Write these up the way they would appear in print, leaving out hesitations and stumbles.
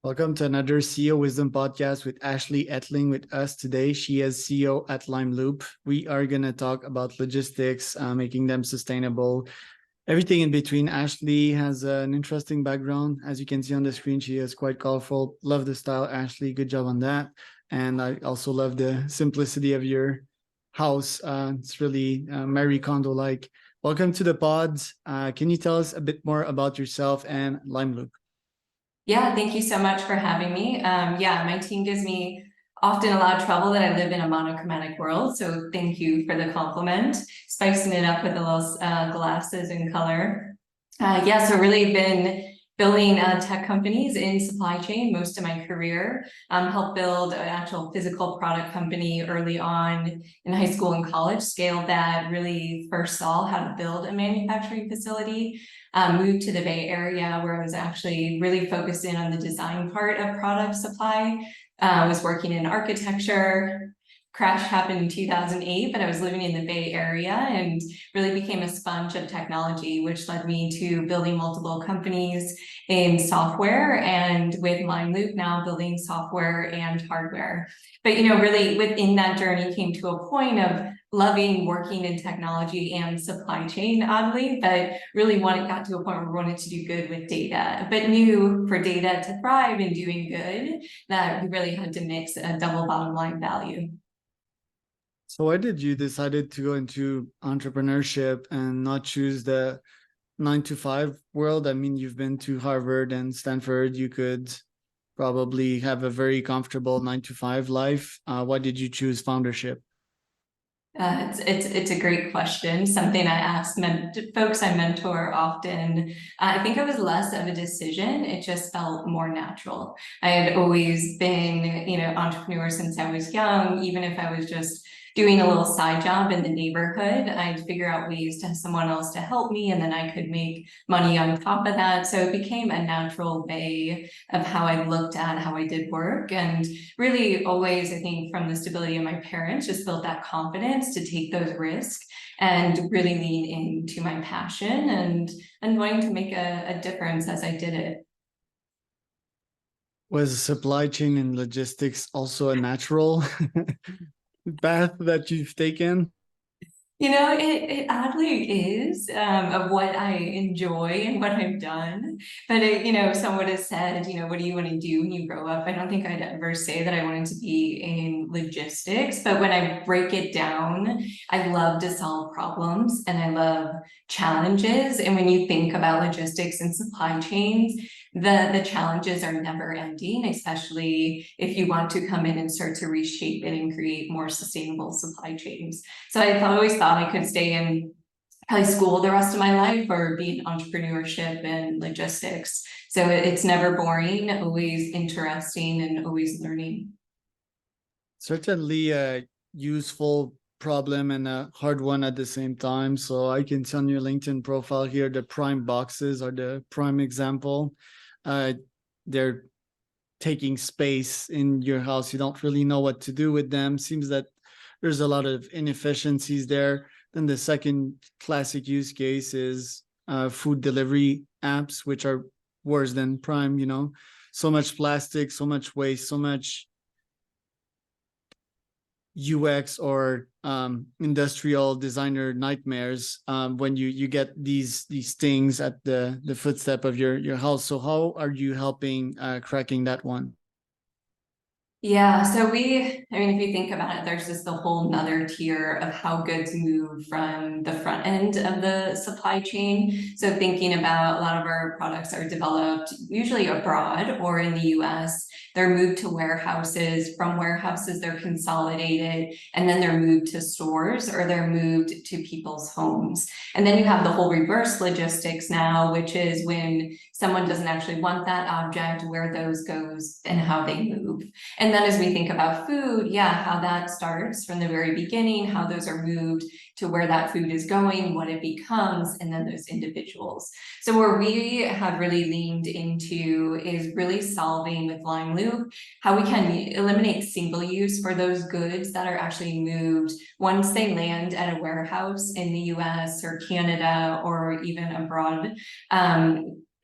Welcome to another CEO Wisdom podcast with Ashley Etling with us today. She is CEO at Lime Loop. We are going to talk about logistics, making them sustainable, everything in between. Ashley has an interesting background. As you can see on the screen, she is quite colorful. Love the style, Ashley. Good job on that. And I also love the simplicity of your house. It's really Marie Kondo-like. Welcome to the pods. Can you tell us a bit more about yourself and Lime Loop? Yeah, thank you so much for having me. My team gives me often a lot of trouble that I live in a monochromatic world. So thank you for the compliment, spicing it up with a little glasses and color. So really been building tech companies in supply chain most of my career. Helped build an actual physical product company early on in high school and college, scaled that, really first saw how to build a manufacturing facility. Moved to the Bay Area where I was actually really focused in on the design part of product supply. Was working in architecture. Crash happened in 2008, but I was living in the Bay Area and really became a sponge of technology, which led me to building multiple companies in software, and with Lime Loop now building software and hardware. But really within that journey came to a point of loving working in technology and supply chain, oddly, but really got to a point where we wanted to do good with data, but knew for data to thrive in doing good that we really had to mix a double bottom line value. So why did you decided to go into entrepreneurship and not choose the 9 to 5 world? I mean, you've been to Harvard and Stanford. You could probably have a very comfortable 9 to 5 life. Why did you choose foundership? It's a great question. Something I ask folks I mentor often. I think it was less of a decision. It just felt more natural. I had always been, entrepreneur since I was young. Even if I was just doing a little side job in the neighborhood, I'd figure out ways to have someone else to help me, and then I could make money on top of that. So it became a natural way of how I looked at how I did work, and really always, I think, from the stability of my parents, just built that confidence to take those risks and really lean into my passion and wanting to make a difference as I did it. Was supply chain and logistics also a natural path that you've taken? It oddly is of what I enjoy and what I've done. But someone has said, what do you want to do when you grow up? I don't think I'd ever say that I wanted to be in logistics, but when I break it down, I love to solve problems and I love challenges. And when you think about logistics and supply chains, the challenges are never ending, especially if you want to come in and start to reshape it and create more sustainable supply chains. So I always thought I could stay in probably school the rest of my life or be in entrepreneurship and logistics. So it's never boring, always interesting, and always learning. Certainly a useful problem and a hard one at the same time. So I can see on your LinkedIn profile here, the prime boxes are the prime example. They're taking space in your house. You don't really know what to do with them. Seems that there's a lot of inefficiencies there. Then the second classic use case is food delivery apps, which are worse than prime. So much plastic, so much waste, so much UX or industrial designer nightmares when you get these things at the footstep of your house. So how are you helping cracking that one? Yeah, so if you think about it, there's just the whole nother tier of how goods move from the front end of the supply chain. So thinking about a lot of our products are developed usually abroad or in the US. They're moved to warehouses. From warehouses, they're consolidated, and then they're moved to stores or they're moved to people's homes. And then you have the whole reverse logistics now, which is when someone doesn't actually want that object, where those goes and how they move. And then as we think about food, how that starts from the very beginning, how those are moved to where that food is going, what it becomes, and then those individuals. So where we have really leaned into is really solving with Lime Loop how we can eliminate single use for those goods that are actually moved once they land at a warehouse in the US or Canada or even abroad.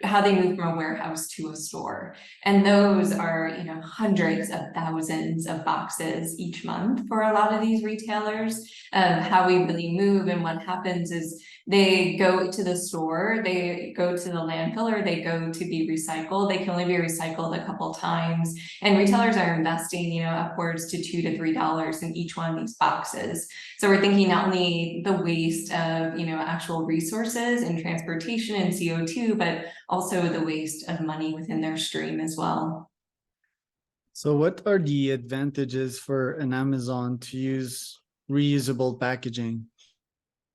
how they move from a warehouse to a store. And those are, hundreds of thousands of boxes each month for a lot of these retailers. How we really move, and what happens is they go to the store, they go to the landfill, or they go to be recycled. They can only be recycled a couple times. And retailers are investing, upwards to $2 to $3 in each one of these boxes. So we're thinking not only the waste of, actual resources and transportation and CO2, but also the waste of money within their stream as well. So what are the advantages for an Amazon to use reusable packaging?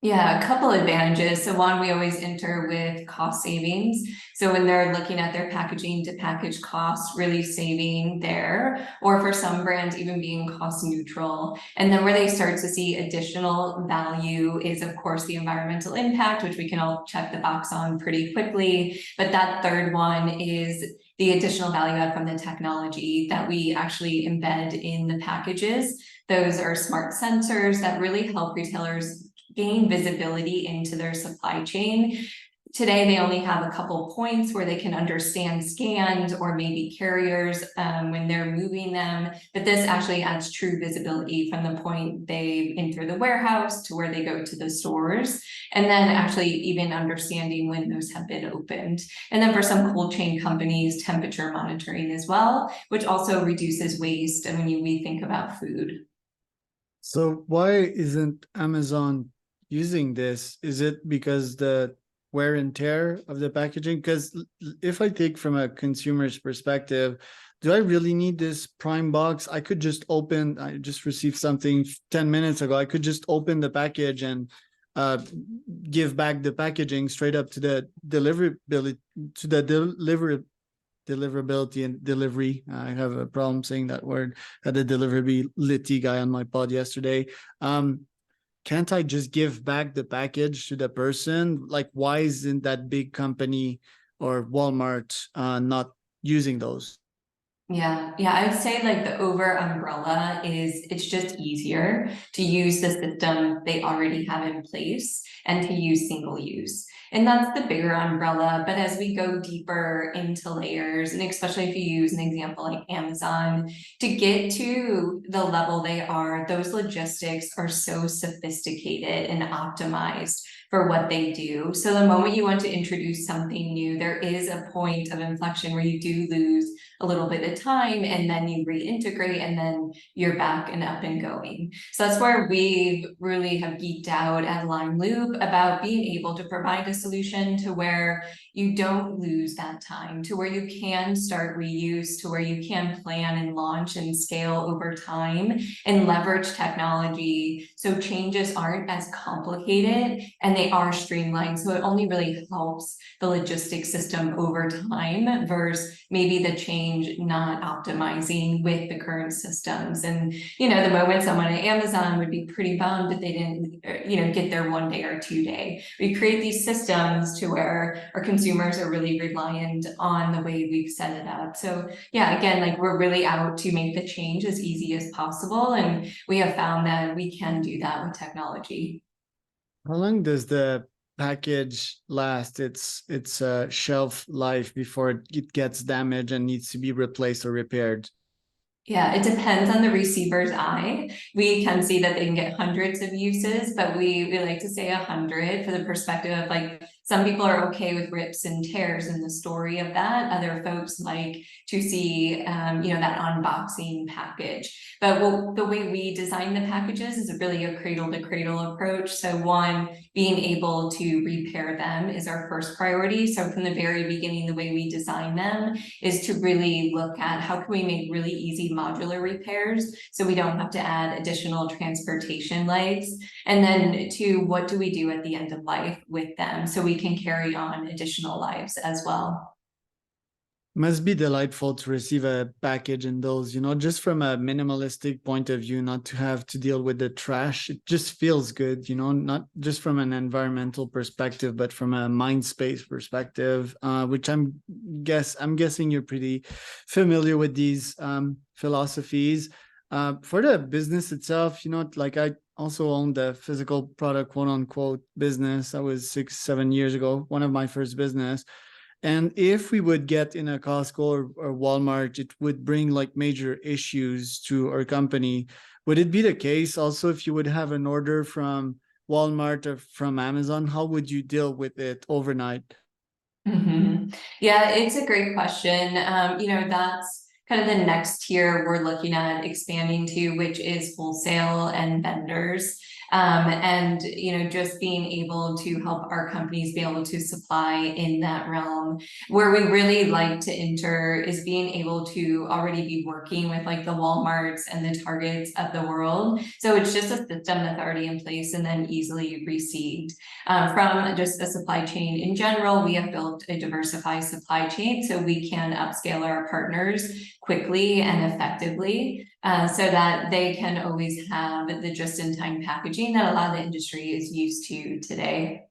Yeah, a couple advantages. So one, we always enter with cost savings. So when they're looking at their packaging to package costs, really saving there, or for some brands, even being cost neutral. And then where they start to see additional value is, of course, the environmental impact, which we can all check the box on pretty quickly. But that third one is the additional value add from the technology that we actually embed in the packages. Those are smart sensors that really help retailers gain visibility into their supply chain. Today, they only have a couple points where they can understand scans or maybe carriers when they're moving them, but this actually adds true visibility from the point they enter the warehouse to where they go to the stores, and then actually even understanding when those have been opened. And then for some cold chain companies, temperature monitoring as well, which also reduces waste and when we think about food. So why isn't Amazon using this? Is it because the wear and tear of the packaging? Because if I take from a consumer's perspective, do I really need this Prime box? I could just open, I just received something 10 minutes ago. I could just open the package and give back the packaging straight up to the deliverability, to the deliverability and delivery. I have a problem saying that word. Had a deliverability guy on my pod yesterday. Can't I just give back the package to the person? Like, why isn't that big company or Walmart not using those? Yeah, I would say like the over umbrella is it's just easier to use the system they already have in place and to use single use. And that's the bigger umbrella. But as we go deeper into layers, and especially if you use an example like Amazon, to get to the level they are, those logistics are so sophisticated and optimized for what they do. So the moment you want to introduce something new, there is a point of inflection where you do lose a little bit of time, and then you reintegrate, and then you're back and up and going. So that's where we really have geeked out at Lime Loop about being able to provide a solution to where you don't lose that time, to where you can start reuse, to where you can plan and launch and scale over time and leverage technology. So changes aren't as complicated and they are streamlined. So it only really helps the logistics system over time versus maybe the change not optimizing with the current systems. And, the moment someone at Amazon would be pretty bummed if they didn't, get their 1 day or 2 day. We create these systems to where our consumers are really reliant on the way we've set it up. So yeah, again, like we're really out to make the change as easy as possible. And we have found that we can do that with technology. How long does the package last its shelf life before it gets damaged and needs to be replaced or repaired? Yeah, it depends on the receiver's eye. We can see that they can get hundreds of uses, but we like to say 100 for the perspective of like some people are okay with rips and tears in the story of that. Other folks like to see, that unboxing package. But the way we design the packages is really a cradle to cradle approach. So one, being able to repair them is our first priority. So from the very beginning, the way we design them is to really look at how can we make really easy modular repairs so we don't have to add additional transportation legs. And then two, what do we do at the end of life with them so we can carry on additional lives as well. Must be delightful to receive a package in those, just from a minimalistic point of view, not to have to deal with the trash. It just feels good, not just from an environmental perspective, but from a mind space perspective, which I'm guessing you're pretty familiar with these philosophies. For the business itself, like I also owned a physical product, quote unquote, business. That was 6-7 years ago, one of my first business. And if we would get in a Costco or Walmart, it would bring like major issues to our company. Would it be the case also if you would have an order from Walmart or from Amazon? How would you deal with it overnight? Yeah, it's a great question. That's kind of the next tier we're looking at expanding to, which is wholesale and vendors. And just being able to help our companies be able to supply in that realm. Where we really like to enter is being able to already be working with like the Walmarts and the Targets of the world. So it's just a system that's already in place and then easily received. From just a supply chain in general, we have built a diversified supply chain so we can upscale our partners quickly and effectively, so that they can always have the just-in-time packaging that a lot of the industry is used to today.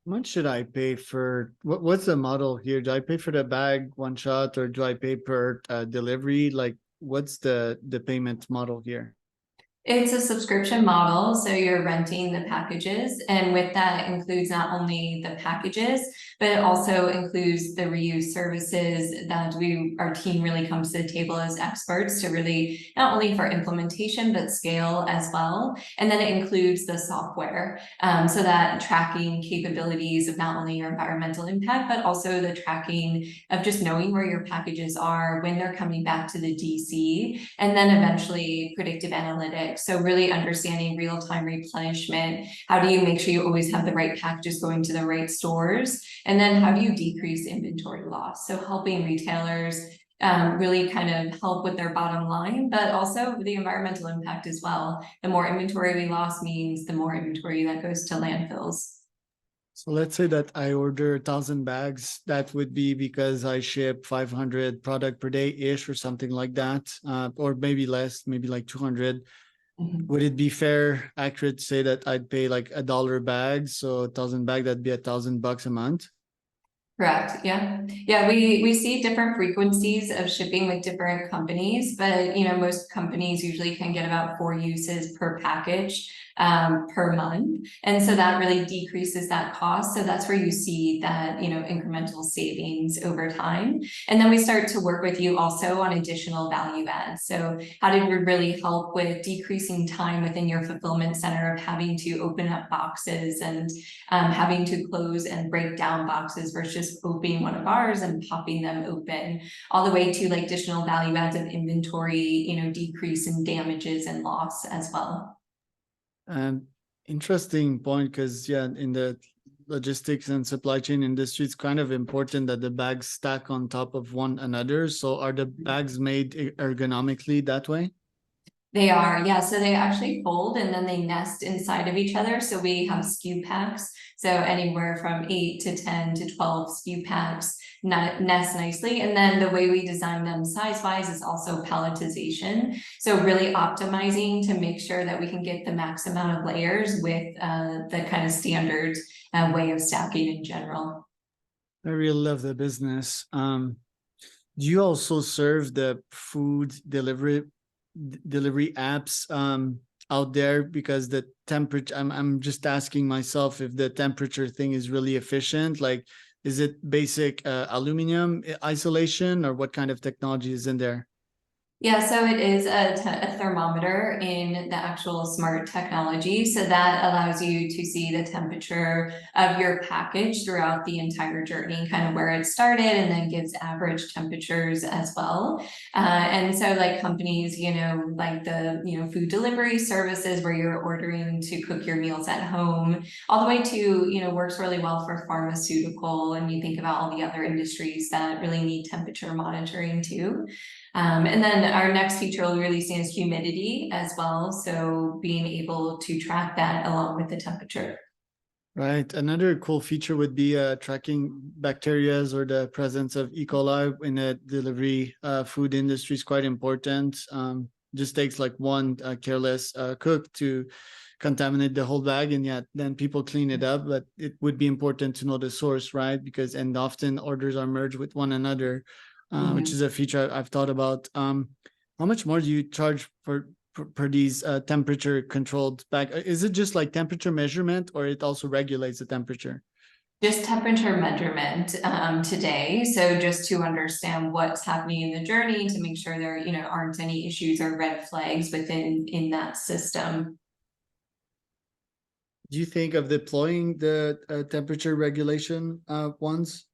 How much should I pay for what's the model here? Do I pay for the bag one shot or do I pay per delivery? Like what's the payment model here? It's a subscription model, so you're renting the packages, and with that includes not only the packages, but it also includes the reuse services that our team really comes to the table as experts to really not only for implementation but scale as well. And then it includes the software, so that tracking capabilities of not only your environmental impact but also the tracking of just knowing where your packages are, when they're coming back to the DC, and then eventually predictive analytics. So really understanding real-time replenishment. How do you make sure you always have the right packages going to the right stores? And then how do you decrease inventory loss? So helping retailers really kind of help with their bottom line, but also the environmental impact as well. The more inventory we lost means the more inventory that goes to landfills. So let's say that I order 1,000 bags. That would be because I ship 500 product per day-ish or something like that, or maybe less, maybe like 200. Would it be fair, accurate to say that I'd pay like $1 a bag? So 1,000 bag, that'd be $1,000 a month. Correct. Yeah. Yeah. We see different frequencies of shipping with different companies, but most companies usually can get about 4 uses per package per month. And so that really decreases that cost. So that's where you see that, incremental savings over time. And then we start to work with you also on additional value adds. So how did we really help with decreasing time within your fulfillment center of having to open up boxes and having to close and break down boxes versus just opening one of ours and popping them open, all the way to like additional value adds of inventory, decrease in damages and loss as well. Interesting point, because yeah, in the logistics and supply chain industry, it's kind of important that the bags stack on top of one another. So are the bags made ergonomically that way? They are, yeah. So they actually fold and then they nest inside of each other. So we have SKU packs. So anywhere from 8 to 10 to 12 SKU packs nest nicely. And then the way we design them size-wise is also palletization. So really optimizing to make sure that we can get the max amount of layers with the kind of standard way of stacking in general. I really love the business. Do you also serve the food delivery apps out there? Because the temperature, I'm just asking myself if the temperature thing is really efficient. Like, is it basic aluminum isolation, or what kind of technology is in there? Yeah, so it is a thermometer in the actual smart technology. So that allows you to see the temperature of your package throughout the entire journey, kind of where it started, and then gives average temperatures as well. And so like companies, like the, food delivery services where you're ordering to cook your meals at home, all the way to, works really well for pharmaceutical. And you think about all the other industries that really need temperature monitoring too. And then our next feature we'll be releasing is humidity as well. So being able to track that along with the temperature. Right. Another cool feature would be tracking bacteria or the presence of E. coli in the delivery food industry is quite important. Just takes like one careless cook to contaminate the whole bag, and yet then people clean it up. But it would be important to know the source, right? Because and often orders are merged with one another, which is a feature I've thought about. How much more do you charge for these temperature controlled bag? Is it just like temperature measurement, or it also regulates the temperature? Just temperature measurement today. So just to understand what's happening in the journey to make sure there, aren't any issues or red flags in that system. Do you think of deploying the temperature regulation ones?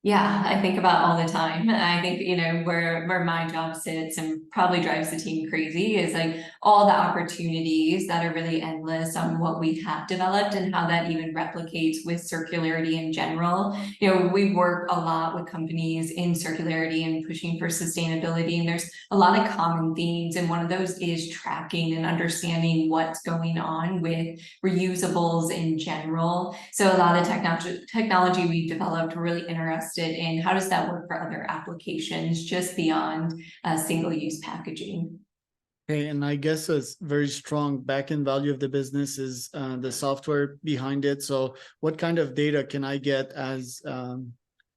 Yeah, I think about all the time. I think, where my job sits and probably drives the team crazy is like all the opportunities that are really endless on what we have developed and how that even replicates with circularity in general. We work a lot with companies in circularity and pushing for sustainability, and there's a lot of common themes. And one of those is tracking and understanding what's going on with reusables in general. So a lot of technology we've developed, we're really interested in how does that work for other applications just beyond single-use packaging. Okay, and I guess a very strong backend value of the business is the software behind it. So what kind of data can I get as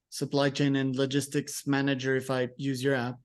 supply chain and logistics manager if I use your app?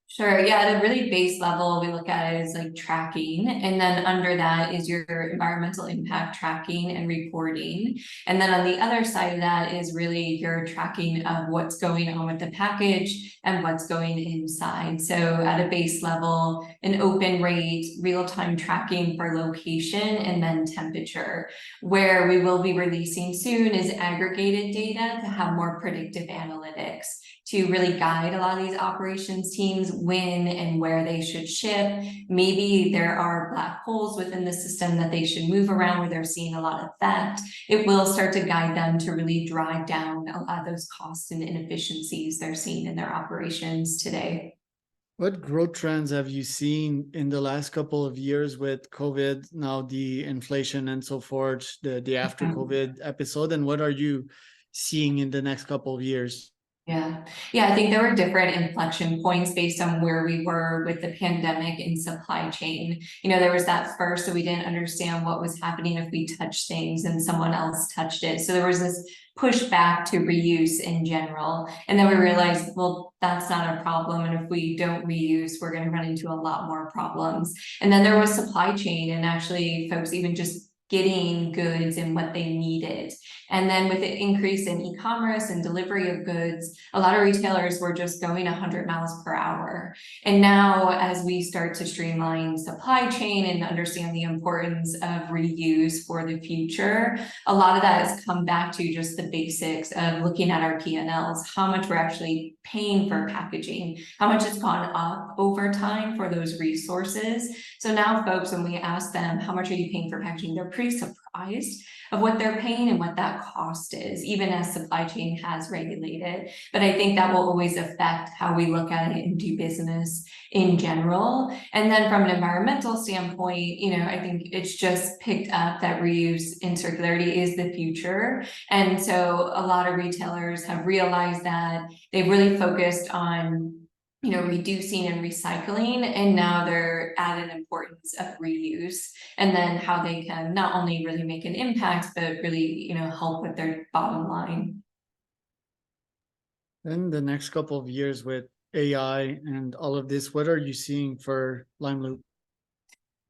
Sure. Yeah, at a really base level, we look at it as like tracking. And then under that is your environmental impact tracking and reporting. And then on the other side of that is really your tracking of what's going on with the package and what's going inside. So at a base level, an open rate, real-time tracking for location, and then temperature. Where we will be releasing soon is aggregated data to have more predictive analytics to really guide a lot of these operations teams when and where they should ship. Maybe there are black holes within the system that they should move around where they're seeing a lot of theft. It will start to guide them to really drive down a lot of those costs and inefficiencies they're seeing in their operations today. What growth trends have you seen in the last couple of years with COVID, now the inflation and so forth, the after COVID episode, and what are you seeing in the next couple of years? Yeah. Yeah, I think there were different inflection points based on where we were with the pandemic and supply chain. There was that first, so we didn't understand what was happening if we touched things and someone else touched it. So there was this push back to reuse in general. And then we realized, well, that's not a problem. And if we don't reuse, we're going to run into a lot more problems. And then there was supply chain and actually folks even just getting goods and what they needed. And then with the increase in e-commerce and delivery of goods, a lot of retailers were just going 100 miles per hour. And now as we start to streamline supply chain and understand the importance of reuse for the future, a lot of that has come back to just the basics of looking at our P&Ls, how much we're actually paying for packaging, how much it's gone up over time for those resources. So now folks, when we ask them, how much are you paying for packaging? They're pretty surprised of what they're paying and what that cost is, even as supply chain has regulated. But I think that will always affect how we look at it and do business in general. And then from an environmental standpoint, I think it's just picked up that reuse and circularity is the future. And so a lot of retailers have realized that they've really focused on reducing and recycling, and now they're added importance of reuse and then how they can not only really make an impact, but really, help with their bottom line. In the next couple of years with AI and all of this, what are you seeing for LimeLoop?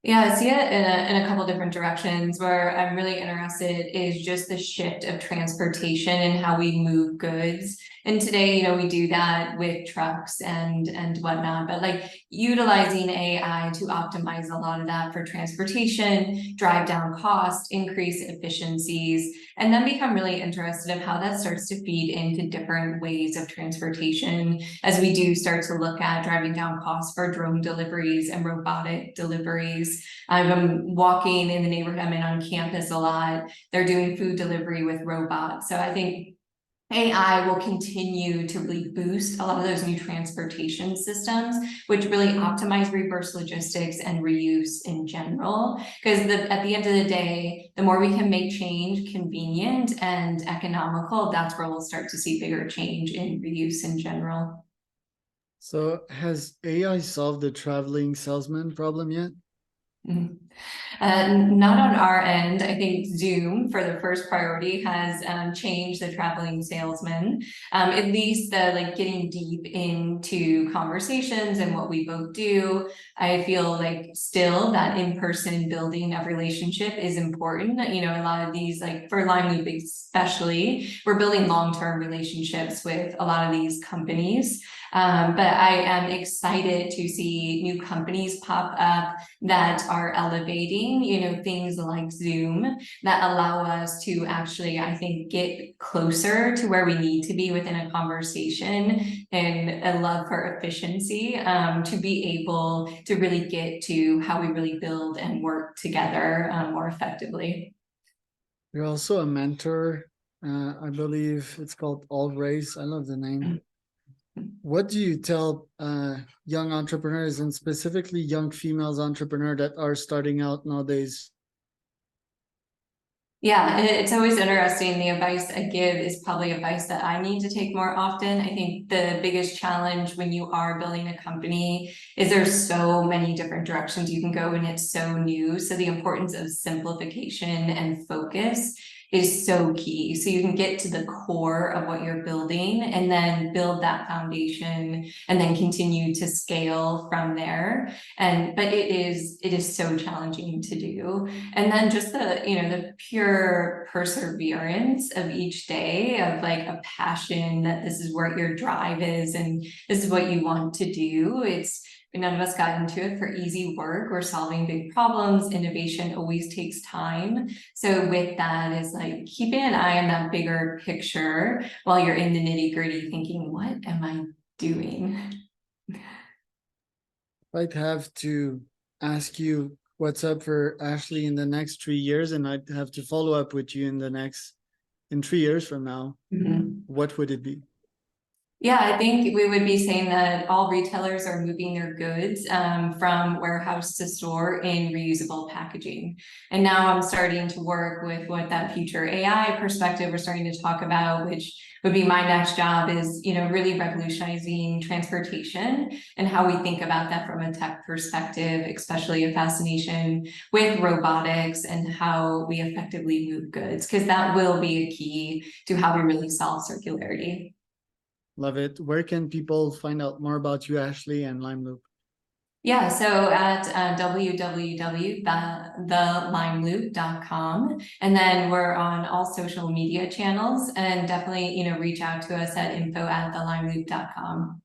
Yeah, I see it in a couple different directions. Where I'm really interested is just the shift of transportation and how we move goods. And today, we do that with trucks and whatnot, but like utilizing AI to optimize a lot of that for transportation, drive down cost, increase efficiencies, and then become really interested in how that starts to feed into different ways of transportation as we do start to look at driving down costs for drone deliveries and robotic deliveries. I've been walking in the neighborhood I'm in on campus a lot. They're doing food delivery with robots. So I think AI will continue to really boost a lot of those new transportation systems, which really optimize reverse logistics and reuse in general. Because at the end of the day, the more we can make change convenient and economical, that's where we'll start to see bigger change in reuse in general. So has AI solved the traveling salesman problem yet? Mhm. Not on our end. I think Zoom for the first priority has changed the traveling salesman. At least the like getting deep into conversations and what we both do. I feel like still that in-person building of relationship is important. You know, a lot of these, like for Lime Loop especially, we're building long-term relationships with a lot of these companies. But I am excited to see new companies pop up that are elevating, you know, things like Zoom that allow us to actually, I think, get closer to where we need to be within a conversation, and a love for efficiency, to be able to really get to how we really build and work together more effectively. You're also a mentor. I believe it's called All Race. I love the name. What do you tell young entrepreneurs, and specifically young females entrepreneurs that are starting out nowadays? Yeah, it's always interesting. The advice I give is probably advice that I need to take more often. I think the biggest challenge when you are building a company is there's so many different directions you can go and it's so new. So the importance of simplification and focus is so key. So you can get to the core of what you're building and then build that foundation and then continue to scale from there. But it is so challenging to do. And then just the, you know, the pure perseverance of each day of like a passion that this is where your drive is and this is what you want to do. None of us got into it for easy work. We're solving big problems. Innovation always takes time. So with that is like keeping an eye on that bigger picture while you're in the nitty-gritty thinking, what am I doing? I'd have to ask you what's up for Ashley in the next 3 years, and I'd have to follow up with you in 3 years from now. Mhm. What would it be? Yeah, I think we would be saying that all retailers are moving their goods from warehouse to store in reusable packaging. And now I'm starting to work with what that future AI perspective we're starting to talk about, which would be my next job is, you know, really revolutionizing transportation and how we think about that from a tech perspective, especially a fascination with robotics and how we effectively move goods, because that will be a key to how we really solve circularity. Love it. Where can people find out more about you, Ashley, and Lime Loop? Yeah, so at www.thelimeloop.com, and then we're on all social media channels, and definitely, you know, reach out to us at info@thelimeloop.com.